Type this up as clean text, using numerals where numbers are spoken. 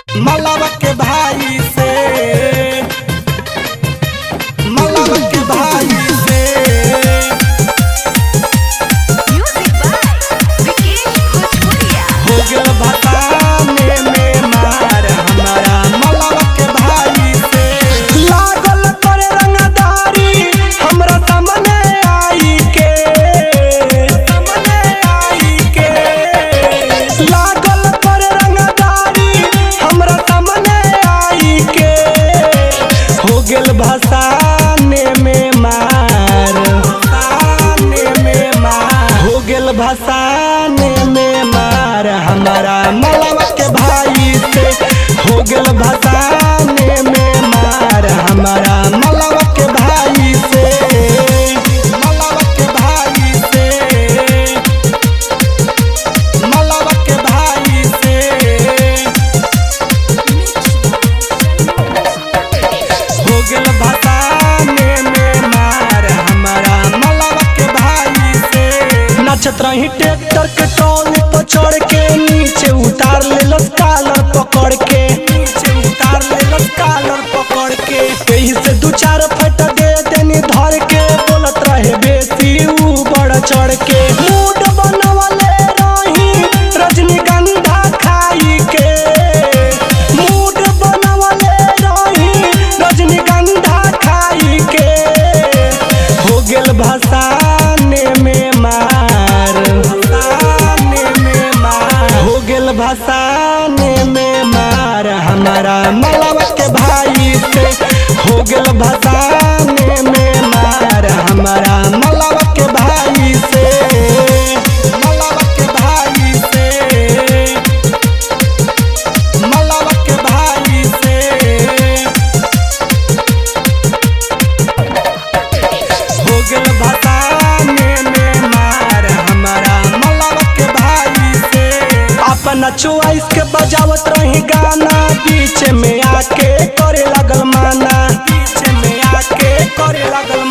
मलबा के भाई से, मलबा के भाई से। म्यूजिक बाय विकेश भोजपुरिया। हो गया भताने में मार हमारा मलबा के भाई से। लागल करे रंगदारी हमरा सामने आई के, सामने आई के। लागल करे रंगदारी हमरा सामने आई के। हो गेल भसाने में मार, भसाने में मार। हो गेल भसाने में मार हमारा मलबा के भाई से। हो गेल भसाने में मार हमारा मलबा के भाई से, मलबा के भाई से, मलबा के भाई से। हो गेल भसाने में मार हमारा मलबा के भाई से। नचत रही ट्रैक्टर के टॉली पर चढ़ के, नीचे उतार लेलस कालर पकड़ के, नीचे उतार लेलस कालर पकड़ के। यही से दू चार फट दे देनी धर के, बोलत रहे बेसी ऊ बड़ चढ़ के। मूड बनवले रही रजनीगंधा खाई के, मूड बनवले रही रजनीगंधा खाई के। हो गेल भसाने में मार, भसाने में मार। हो गेल भसाने में मार हमारा मलबा के भाई से। हो गेल भसाने में मार हमारा मलबा के भाई से, मलबा के भाई से, मलबा के भाई से। हो गेल भसाने में मार हमारा मलबा के भाई से। अपना चॉइस के बजावत रही गाना, बीच में आके करे लगल माना, बीच में आके करे लगल